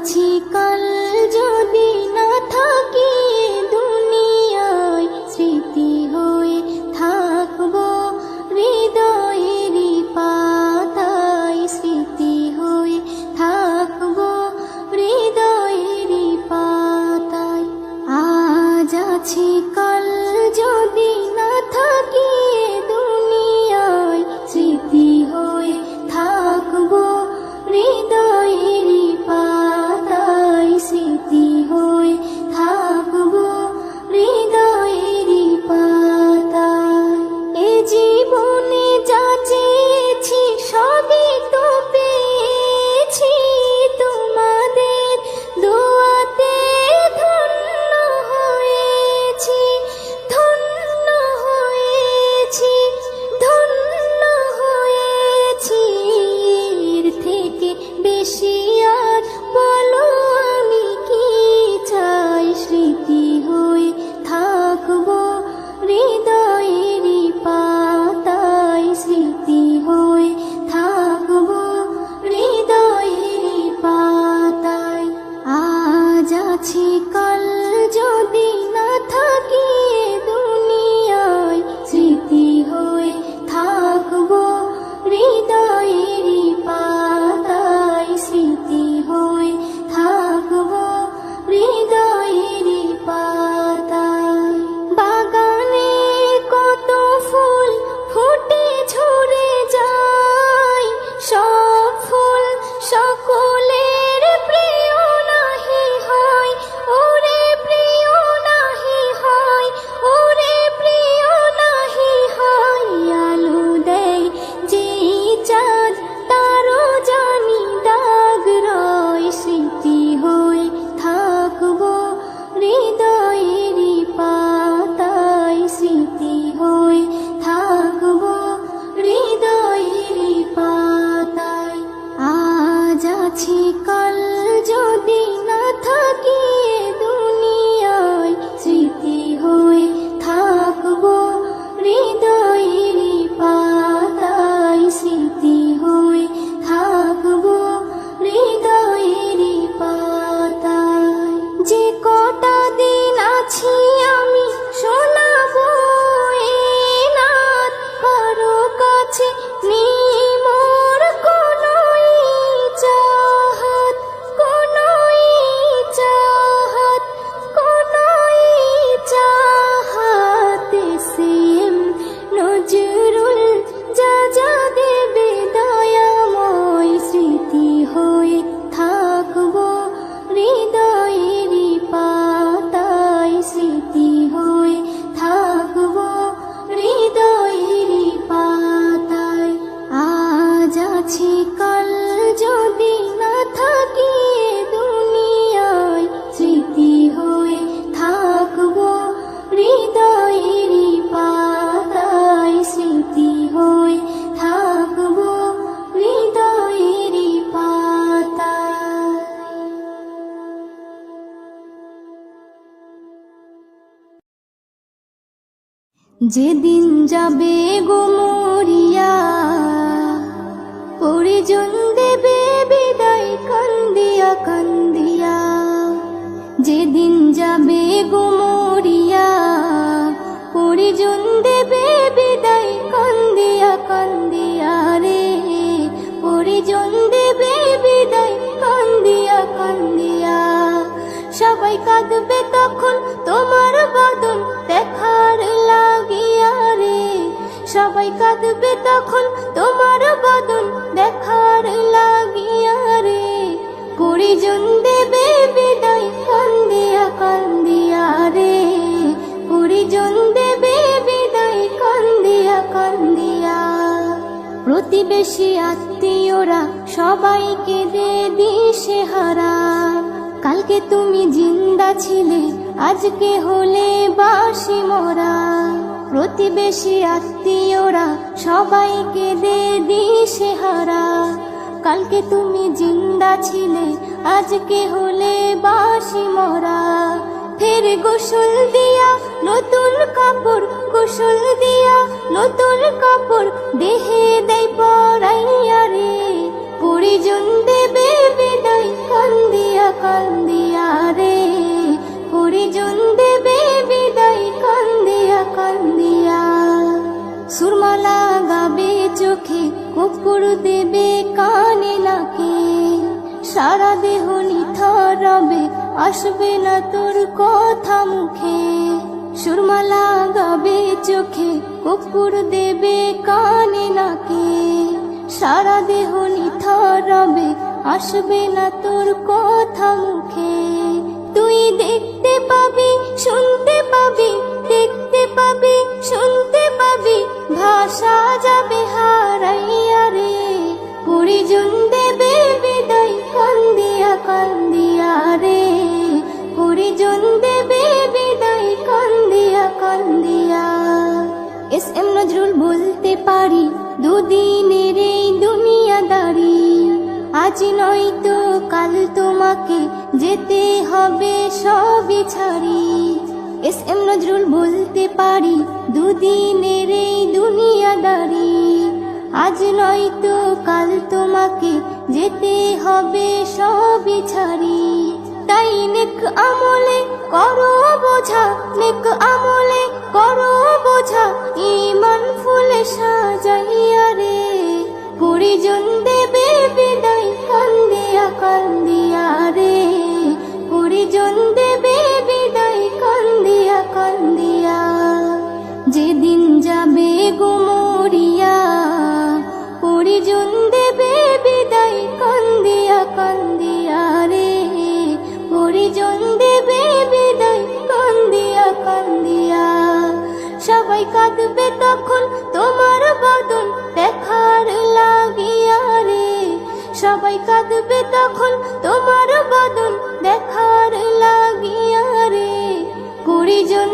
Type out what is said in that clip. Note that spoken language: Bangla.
আছি কাল যদি না থাকি দুনিয়ায়, স্মৃতি হয়ে থাকবো হৃদয়েরই পাতায়, স্মৃতি হয়ে থাকবো হৃদয়েরই পাতায়। আজ আছি কাল যদি না থাকি দুনিয়ায়, স্মৃতি হয়ে থাকবো হৃদয়েরই পাতায়, স্মৃতি হয়ে থাকবো হৃদয়েরই পাতায়। এ জীবনে যা চেয়েছি সবই তো পেয়েছি, তোমাদের দোয়াতে ধন্য হয়েছি, ধন্য হয়েছি, ধন্য হয়েছি। এর থেকে বেশি আর বলো আমি কি চাই, স্মৃতি হয়ে থাকবো হৃদয়েরই পাতায়, স্মৃতি হয়ে থাকবো হৃদয়েরই পাতায়। আজ আছি কাল যদি না থাকি দুনিয়ায়, স্মৃতি হয়ে থাকবো হৃদয়েরই পাতায়, স্মৃতি হয়ে থাকবো হৃদয়েরই পাতায়। বাগানে কত ফুল ফুটে ঝরে যায়, সব ফুল সকলের প্রিয় নাহি হয়, ওরে প্রিয় নাহি হয়, ওরে প্রিয় নাহি হয়। আলো দেয় যে চাঁদ তারও জানি দাগ রয়, স্মৃতি হয়ে থাকবো হৃদয়েরই পাতায়, স্মৃতি হয়ে থাকবো হৃদয়েরই পাতায়। আজ আছি কাল যদি না থাকি দুনিয়ায়, স্মৃতি হয়ে থাকবো হৃদয়েরই পাতায়, স্মৃতি হয়ে থাকবো হৃদয়েরই পাতায়। যে কটা দিন আছি আমি শোনাবো এ নাত, কারো কাছে নেই মোর কোনো চাহাত, কোনো চাহাত, কোনো চাহাত। সেম নজরুল যা যা দেবে দয়াময়, স্মৃতি হয়ে থাকবো হৃদয়েরই পাতায়, স্মৃতি হয়ে থাকবো হৃদয়েরই পাতায়। আজ আছি কাল যদি না থাকি দুনিয়ায়, স্মৃতি হয়ে থাকবো হৃদয়েরই পাতায়, স্মৃতি হয়ে থাকবো হৃদয়েরই পাতায়। যেদিন যাবে গো মরিয়া, পরিজন দেবে বিদায় কান্দিয়া কান্দিয়া। যেদিন যাবে গো মরিয়া, পরিজন দেবে বিদায় কান্দিয়া কান্দিয়া রে, পরিজন দেবে বিদায় কান্দিয়া কান্দিয়া। সবাই কাঁদবে তখন তোমার বদন দেখার লাগিয়া রে, সবাই কাঁদবে তখন তোমার বদন দেখার লাগিয়া রে। পরিজন দেবে বিদায় কান্দিয়া কান্দিয়া রে, পরিজন দেবে বিদায় কান্দিয়া কান্দিয়া। প্রতিবেশী আত্মীয়রা সবাইকে দে দিশেহারা, কালকে তুমি জিন্দা ছিলে আজকে হলে বাসি মরা। প্রতিবেশী আত্মীয়রা সবাইকে দে দিশেহারা, কালকে তুমি জিন্দা ছিলে আজকে হলে বাসি মরা। ফের গোসল দিয়া নতুন কাপড়, গোসল দিয়া নতুন কাপড় দেহে দেয় পরাইয়া রে। পরিজন দেবে বিদায় কান্দিয়া কুকুর দেবে কানে নাকে, সারা দেহ নিথর রবে, আসবে না তোর কথা মুখে। সুরমা লাগাবে চোখে, কুকুর দেবে কানে নাকে, সারা দেহ নিথর রবে, আসবে না তোর কথা মুখে। তুই দেখতে পাবি, শুনতে পাবি, দেখতে পাবি, শুনতে পাবি, ভাষা যাবে হারাইয়া রে। পরিজন দেবে বিদায় কান্দিয়া কান্দিয়া রে, পরিজন দেবে বিদায় কান্দিয়া কান্দিয়া। এস এম নজরুল বলতে পারি, দুদিনের এই দুনিয়াদারি, আজ নয়তো কাল তোমাকে যেতে হবে সবই ছাড়ি। এস এম নজরুল বলতে পারি, দুদিনের এই দুনিয়াদারি, আজ নয়তো কাল তোমাকে যেতে হবে সবই ছাড়ি। তাই নেক আমলে করো বোঝা, নেক আমলে করো বোঝা, ঈমান ফুলে সাজাইয়া রে। পরিজন দেবে বিদায় কান্দিয়া কান্দিয়া রে, পরিজন দেবে বিদায় কান্দিয়া কান্দিয়া। যেদিন যাবে গো মরিয়া, পরিজন দেবে বিদায় কান্দিয়া কান্দিয়া রে, পরিজন দেবে বিদায় কান্দিয়া কান্দিয়া। সবাই কাঁদবে তখন তোমার বদন দেখার লাগিয়া রে, সবাই কাঁদবে তখন তোমার বদন দেখার লাগিয়া রে। পরিজন